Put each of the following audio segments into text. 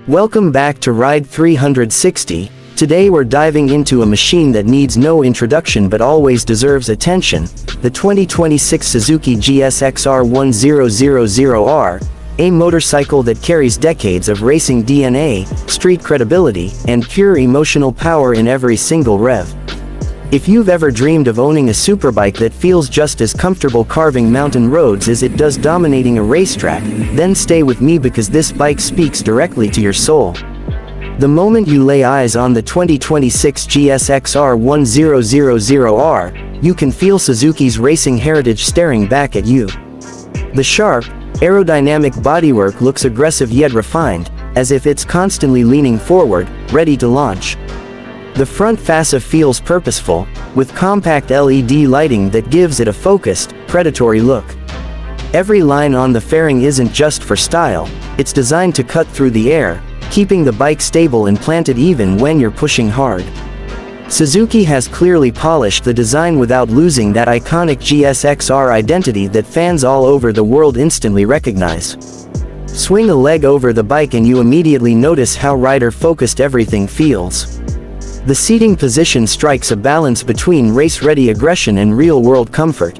Welcome back to RIDE360. Today we're diving into a machine that needs no introduction but always deserves attention, the 2026 Suzuki GSXR1000R, a motorcycle that carries decades of racing DNA, street credibility, and pure emotional power in every single rev. If you've ever dreamed of owning a superbike that feels just as comfortable carving mountain roads as it does dominating a racetrack, then stay with me because this bike speaks directly to your soul. The moment you lay eyes on the 2026 GSXR1000R, you can feel Suzuki's racing heritage staring back at you. The sharp, aerodynamic bodywork looks aggressive yet refined, as if it's constantly leaning forward, ready to launch. The front fascia feels purposeful, with compact LED lighting that gives it a focused, predatory look. Every line on the fairing isn't just for style, it's designed to cut through the air, keeping the bike stable and planted even when you're pushing hard. Suzuki has clearly polished the design without losing that iconic GSXR identity that fans all over the world instantly recognize. Swing a leg over the bike and you immediately notice how rider-focused everything feels. The seating position strikes a balance between race-ready aggression and real-world comfort.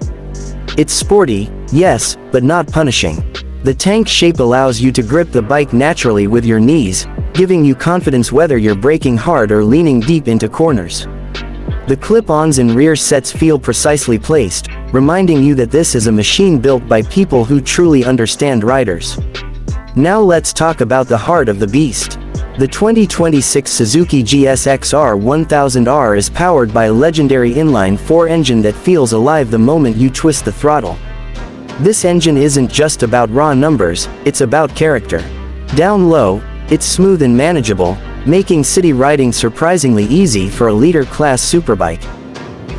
It's sporty, yes, but not punishing. The tank shape allows you to grip the bike naturally with your knees, giving you confidence whether you're braking hard or leaning deep into corners. The clip-ons and rear sets feel precisely placed, reminding you that this is a machine built by people who truly understand riders. Now let's talk about the heart of the beast. The 2026 Suzuki GSXR1000R is powered by a legendary inline-4 engine that feels alive the moment you twist the throttle. This engine isn't just about raw numbers, it's about character. Down low, it's smooth and manageable, making city riding surprisingly easy for a liter-class superbike.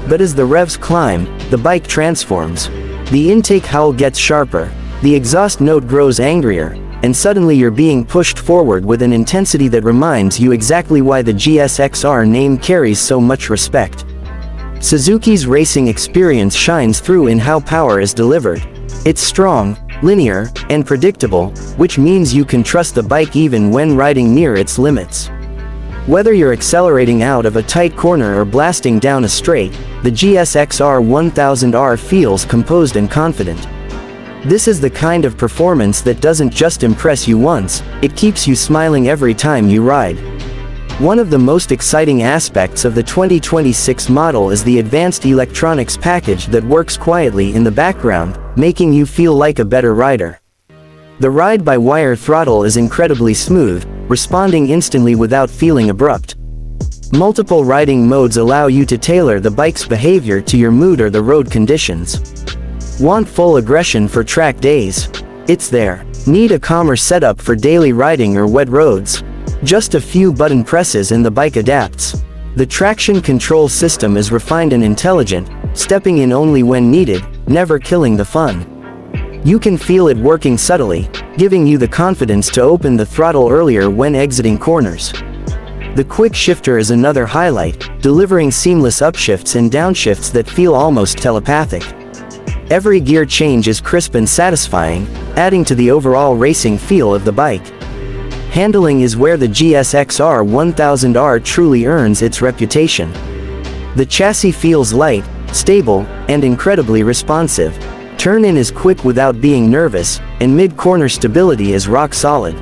But as the revs climb, the bike transforms. The intake howl gets sharper, the exhaust note grows angrier, and suddenly you're being pushed forward with an intensity that reminds you exactly why the GSXR name carries so much respect. Suzuki's racing experience shines through in how power is delivered. It's strong, linear, and predictable, which means you can trust the bike even when riding near its limits. Whether you're accelerating out of a tight corner or blasting down a straight, the GSXR1000R feels composed and confident. This is the kind of performance that doesn't just impress you once, it keeps you smiling every time you ride. One of the most exciting aspects of the 2026 model is the advanced electronics package that works quietly in the background, making you feel like a better rider. The ride-by-wire throttle is incredibly smooth, responding instantly without feeling abrupt. Multiple riding modes allow you to tailor the bike's behavior to your mood or the road conditions. Want full aggression for track days? It's there. Need a calmer setup for daily riding or wet roads? Just a few button presses and the bike adapts. The traction control system is refined and intelligent, stepping in only when needed, never killing the fun. You can feel it working subtly, giving you the confidence to open the throttle earlier when exiting corners. The quick shifter is another highlight, delivering seamless upshifts and downshifts that feel almost telepathic. Every gear change is crisp and satisfying, adding to the overall racing feel of the bike. Handling is where the GSXR1000R truly earns its reputation. The chassis feels light, stable, and incredibly responsive. Turn-in is quick without being nervous, and mid-corner stability is rock solid.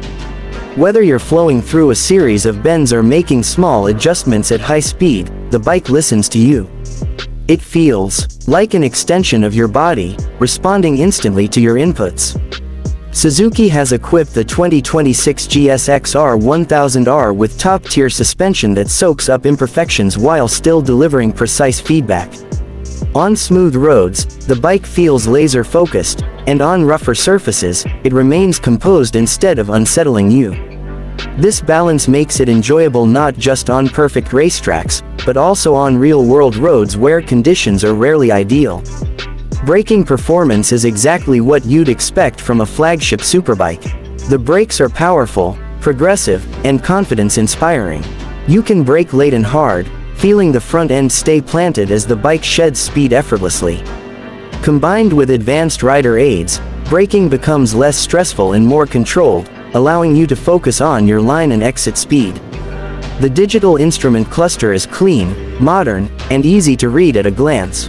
Whether you're flowing through a series of bends or making small adjustments at high speed, the bike listens to you. It feels like an extension of your body, responding instantly to your inputs. Suzuki has equipped the 2026 GSXR1000R with top-tier suspension that soaks up imperfections while still delivering precise feedback. On smooth roads, the bike feels laser-focused, and on rougher surfaces, it remains composed instead of unsettling you. This balance makes it enjoyable not just on perfect racetracks, but also on real-world roads where conditions are rarely ideal. Braking performance is exactly what you'd expect from a flagship superbike. The brakes are powerful, progressive, and confidence-inspiring. You can brake late and hard, feeling the front end stay planted as the bike sheds speed effortlessly. Combined with advanced rider aids, braking becomes less stressful and more controlled, allowing you to focus on your line and exit speed. The digital instrument cluster is clean, modern, and easy to read at a glance.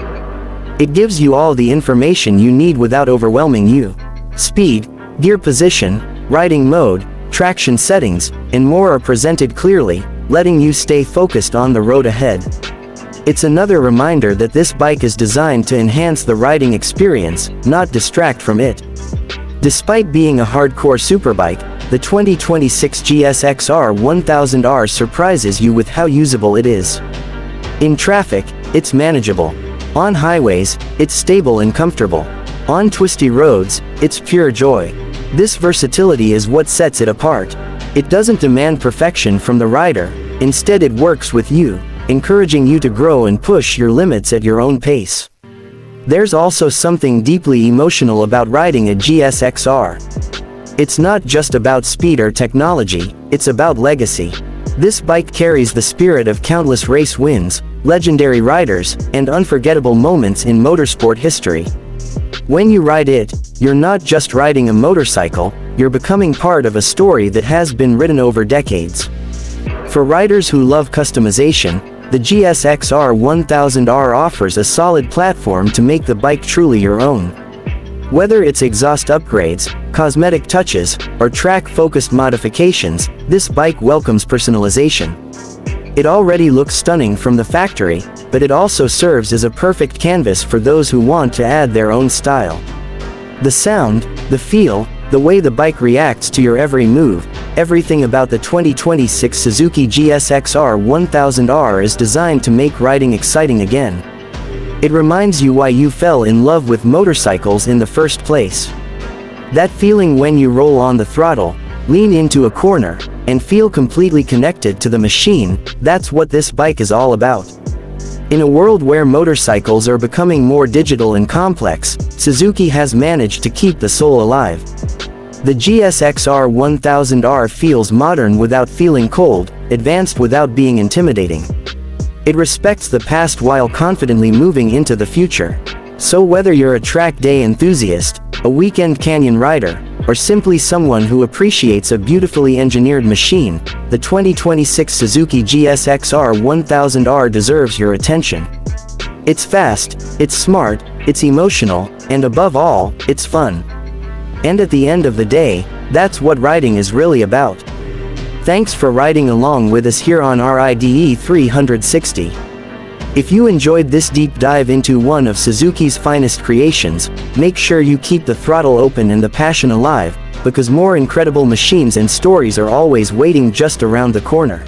It gives you all the information you need without overwhelming you. Speed, gear position, riding mode, traction settings, and more are presented clearly, letting you stay focused on the road ahead. It's another reminder that this bike is designed to enhance the riding experience, not distract from it. Despite being a hardcore superbike, the 2026 GSXR 1000R surprises you with how usable it is. In traffic, it's manageable. On highways, it's stable and comfortable. On twisty roads, it's pure joy. This versatility is what sets it apart. It doesn't demand perfection from the rider, instead it works with you, encouraging you to grow and push your limits at your own pace. There's also something deeply emotional about riding a GSXR. It's not just about speed or technology, it's about legacy. This bike carries the spirit of countless race wins, legendary riders, and unforgettable moments in motorsport history. When you ride it, you're not just riding a motorcycle, you're becoming part of a story that has been written over decades. For riders who love customization, the GSXR 1000R offers a solid platform to make the bike truly your own. Whether it's exhaust upgrades, cosmetic touches, or track-focused modifications, this bike welcomes personalization. It already looks stunning from the factory, but it also serves as a perfect canvas for those who want to add their own style. The sound, the feel, the way the bike reacts to your every move, everything about the 2026 Suzuki GSXR 1000R is designed to make riding exciting again. It reminds you why you fell in love with motorcycles in the first place. That feeling when you roll on the throttle, lean into a corner, and feel completely connected to the machine, that's what this bike is all about. In a world where motorcycles are becoming more digital and complex, Suzuki has managed to keep the soul alive. The GSXR 1000R feels modern without feeling cold, advanced without being intimidating. It respects the past while confidently moving into the future. So whether you're a track day enthusiast, a weekend canyon rider, or simply someone who appreciates a beautifully engineered machine, the 2026 Suzuki GSXR 1000R deserves your attention. It's fast, it's smart, it's emotional, and above all, it's fun. And at the end of the day, that's what riding is really about. Thanks for riding along with us here on RIDE360. If you enjoyed this deep dive into one of Suzuki's finest creations, make sure you keep the throttle open and the passion alive, because more incredible machines and stories are always waiting just around the corner.